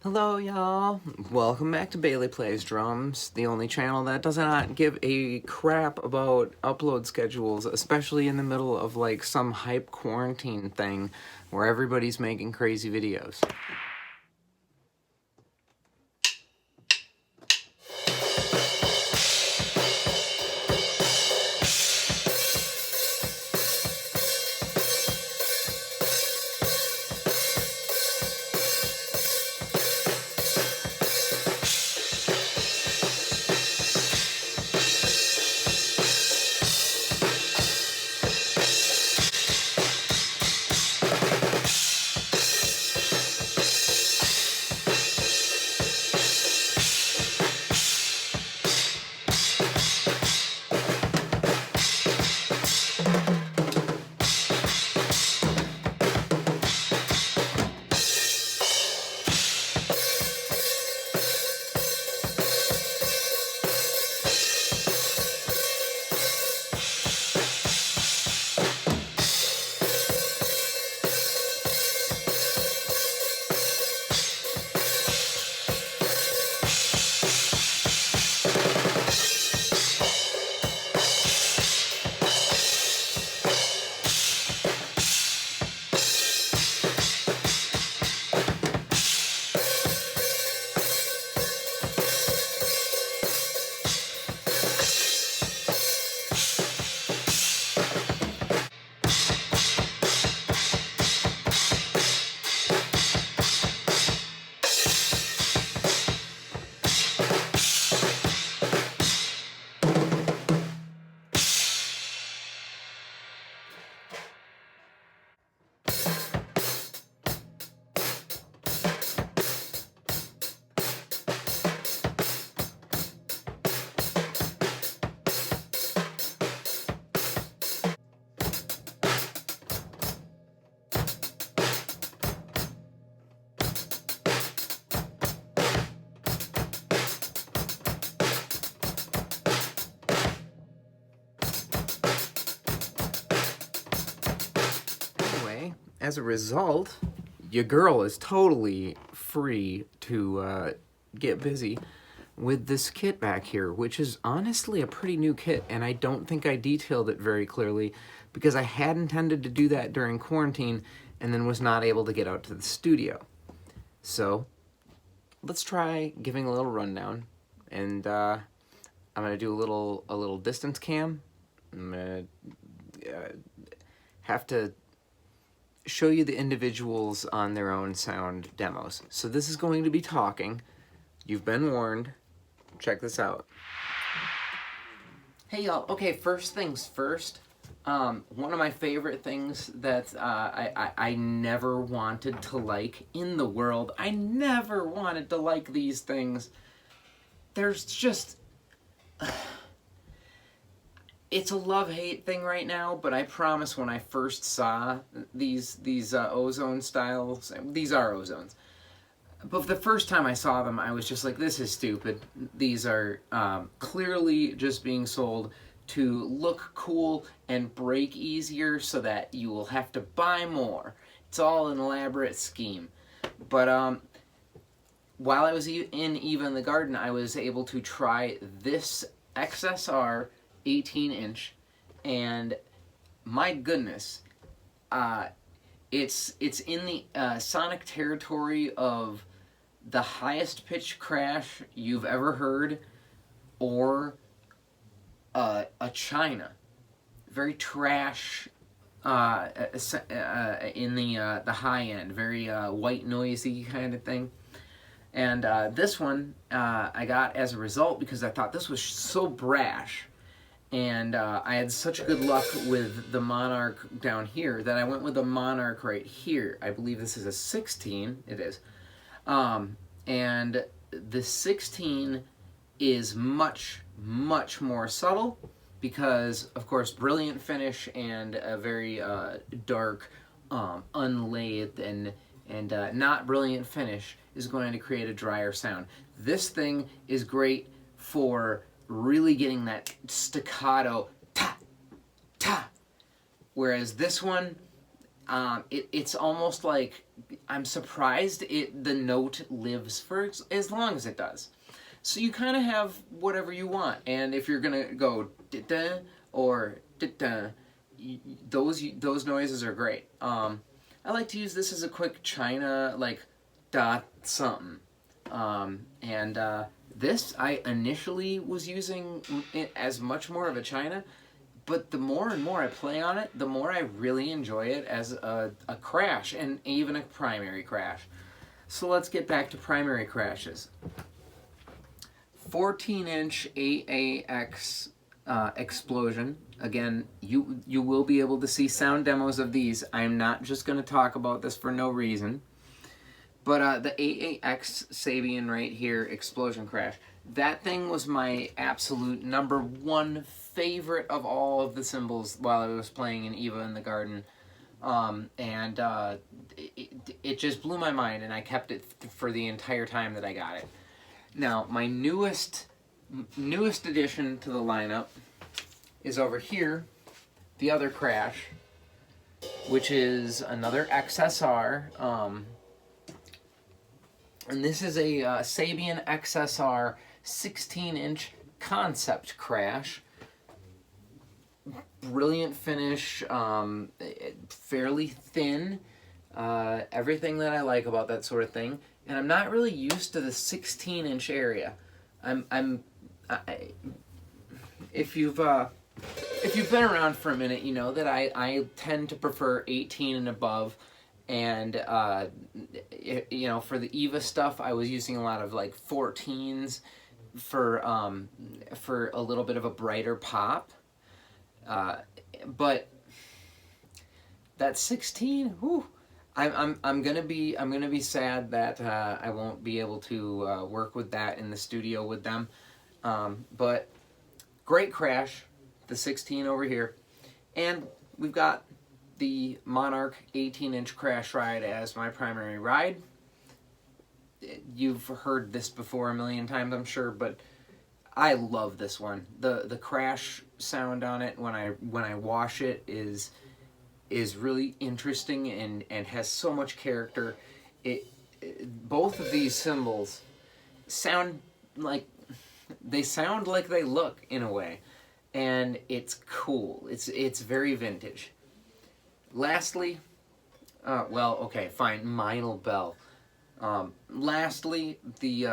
Hello, y'all. Welcome back to Bailey Plays Drums, the only channel that does not give a crap about upload schedules, especially in the middle of like some hype quarantine thing where everybody's making crazy videos. Anyway, as a result, your girl is totally free to get busy with this kit back here, which is honestly a pretty new kit, and I don't think I detailed it very clearly because I had intended to do that during quarantine and then was not able to get out to the studio. So let's try giving a little rundown, and I'm gonna do a little distance cam. I'm gonna have to show you the individuals on their own sound demos. So this is going to be talking. You've been warned. Check this out. Hey y'all, okay, first things first. One of my favorite things that I never wanted to like in the world, I never wanted to like these things. There's just, it's a love-hate thing right now, but I promise when I first saw these ozone styles, these are ozones, but the first time I saw them, I was just like, this is stupid. These are clearly just being sold to look cool and break easier so that you will have to buy more. It's all an elaborate scheme. But while I was in Eva in the Garden, I was able to try this XSR 18-inch, and my goodness, it's in the sonic territory of the highest pitch crash you've ever heard, or a China. Very trash in the high end, very white noisy kind of thing. And this one I got as a result because I thought this was so brash. And I had such good luck with the Monarch down here that I went with the Monarch right here. I believe this is a 16. It is. And the 16 is much, much more subtle because, of course, brilliant finish and a very dark, unlathed and not brilliant finish is going to create a drier sound. This thing is great for really getting that staccato ta, ta, whereas this one it's almost like I'm surprised the note lives for as long as it does. So you kind of have whatever you want, and if you're gonna go da or da, those noises are great. I like to use this as a quick China, like dot something, and this I initially was using it as much more of a China. But the more and more I play on it, the more I really enjoy it as a crash, and even a primary crash. So let's get back to primary crashes. 14-inch XXXX explosion. Again, you will be able to see sound demos of these. I'm not just going to talk about this for no reason. But the xxxx Sabian right here, explosion crash. That thing was my absolute #1 favorite of all of the cymbals while I was playing in Eva in the Garden. It just blew my mind, and I kept it for the entire time that I got it. Now, my newest addition to the lineup is over here, the other crash, which is another XSR. And this is a Sabian XSR 16-inch concept crash. Brilliant finish, fairly thin, everything that I like about that sort of thing. And I'm not really used to the 16-inch area. If you've been around for a minute, you know that I tend to prefer 18 and above. And you know, for the Eva stuff, I was using a lot of like 14s for a little bit of a brighter pop. But that 16, whew, I'm gonna be sad that I won't be able to work with that in the studio with them. But great crash, the 16 over here, and we've got the Monarch 18-inch crash ride as my primary ride. You've heard this before a million times, I'm sure, but I love this one. The crash sound on it when I wash it is really interesting and has so much character. Both of these cymbals sound like they look in a way, and it's cool. It's very vintage. Lastly, well, okay, fine, Meinl Bell. Lastly, the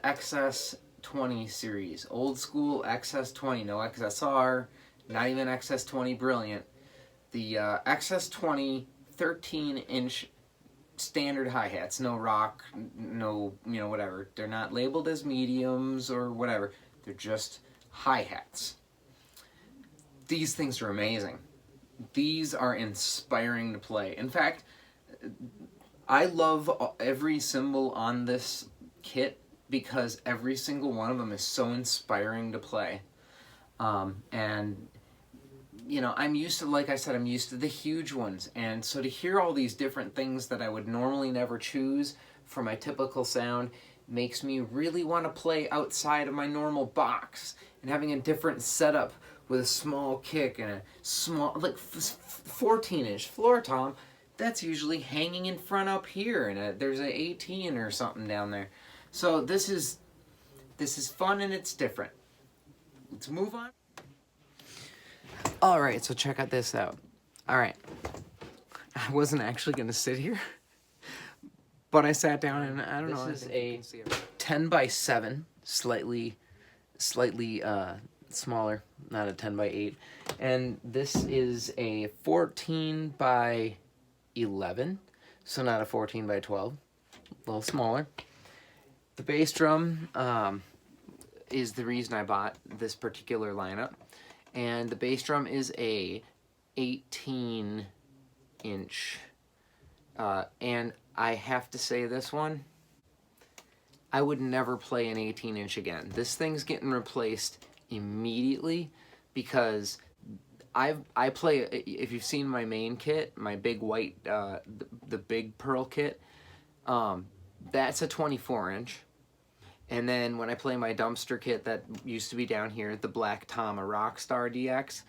XS20 series, old school XS20, no XSR, not even XS20 Brilliant. The XS20 13-inch standard hi-hats, no rock, no, whatever. They're not labeled as mediums or whatever. They're just hi-hats. These things are amazing. These are inspiring to play. In fact, I love every cymbal on this kit because every single one of them is so inspiring to play. And, I'm used to, like I said, I'm used to the huge ones. And so to hear all these different things that I would normally never choose for my typical sound makes me really want to play outside of my normal box. And having a different setup with a small kick and a small, like 14-inch floor tom, that's usually hanging in front up here, and there's an 18 or something down there. So this is fun and it's different. Let's move on. All right, so check out this out. All right, I wasn't actually gonna sit here, but I sat down and I don't know. This is a 10 by 7, slightly smaller, not a 10 by 8, and this is a 14 by 11, so not a 14 by 12, a little smaller. The bass drum is the reason I bought this particular lineup, and the bass drum is a 18-inch, and I have to say this one, I would never play an 18-inch again. This thing's getting replaced immediately because I play, if you've seen my main kit, my big white, the big pearl kit, that's a 24-inch. And then when I play my dumpster kit that used to be down here, the Black Tom, a Rockstar DX,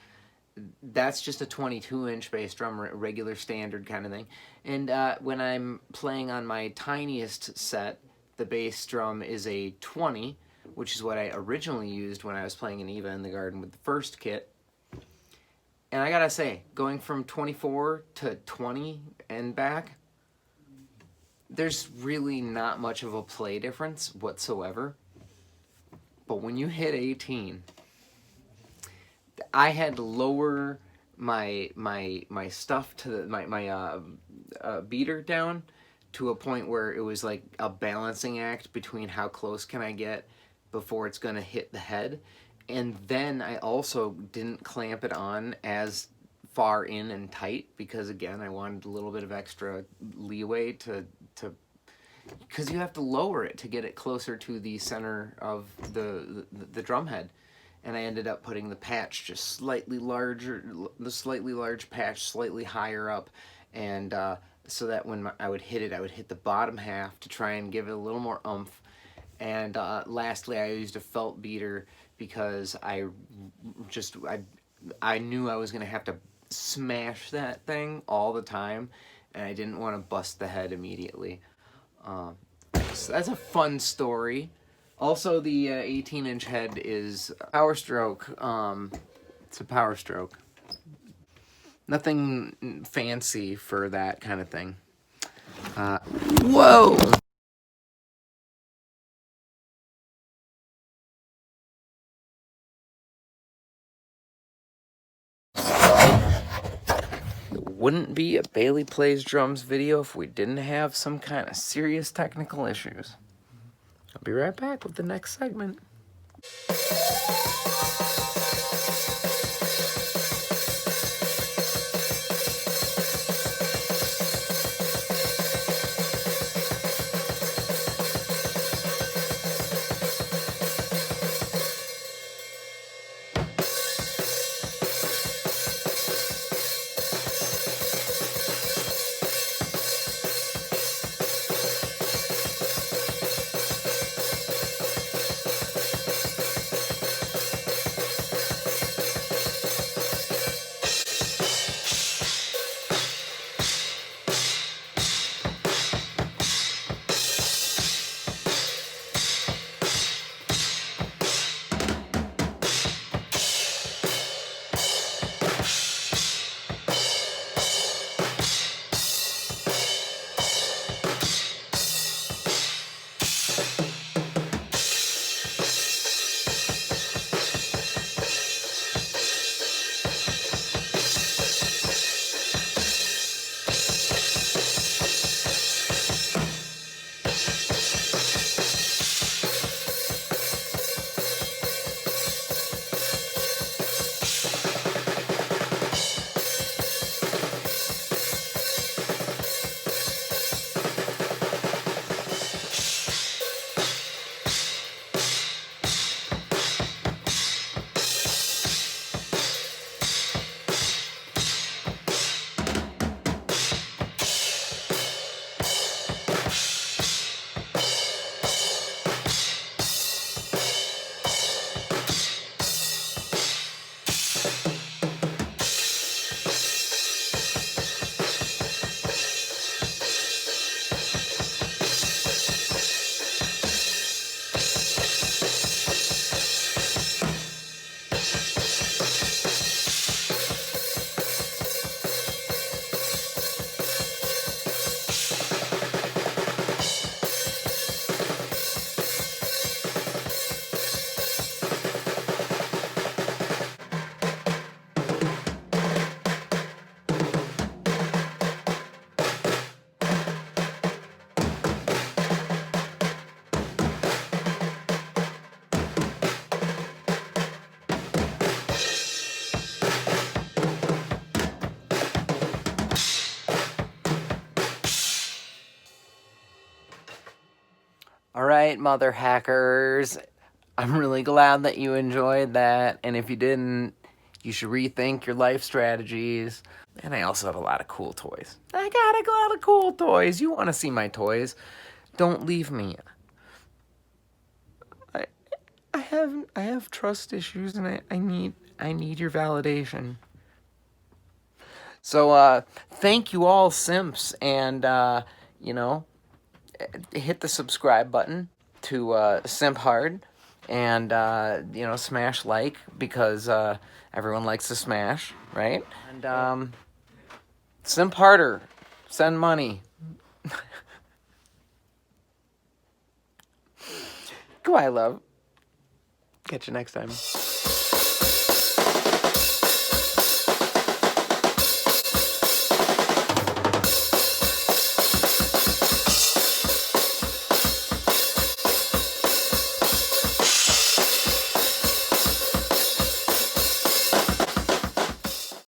that's just a 22-inch bass drum, regular standard kind of thing. And when I'm playing on my tiniest set, the bass drum is a 20, which is what I originally used when I was playing in Eva in the Garden with the first kit. And I gotta say, going from 24 to 20 and back, there's really not much of a play difference whatsoever. But when you hit 18, I had to lower my stuff to my beater down to a point where it was like a balancing act between how close can I get before it's gonna hit the head. And then I also didn't clamp it on as far in and tight because, again, I wanted a little bit of extra leeway to because you have to lower it to get it closer to the center of the drum head. And I ended up putting the patch just slightly larger, the slightly large patch slightly higher up, and so that when I would hit it, I would hit the bottom half to try and give it a little more oomph. And lastly, I used a felt beater because I knew I was going to have to smash that thing all the time, and I didn't want to bust the head immediately. So that's a fun story. Also, the 18-inch head is Power Stroke. It's a Power Stroke. Nothing fancy for that kind of thing. Whoa! It wouldn't be a Bailey Plays Drums video if we didn't have some kind of serious technical issues. I'll be right back with the next segment. All right, mother hackers. I'm really glad that you enjoyed that. And if you didn't, you should rethink your life strategies. And I also have a lot of cool toys. I got a lot of cool toys. You want to see my toys? Don't leave me. I have trust issues, and I need your validation. So thank you all, simps, and you know, hit the subscribe button to simp hard, and you know, smash like, because everyone likes to smash, right? And simp harder, send money. Goodbye, love. Catch you next time.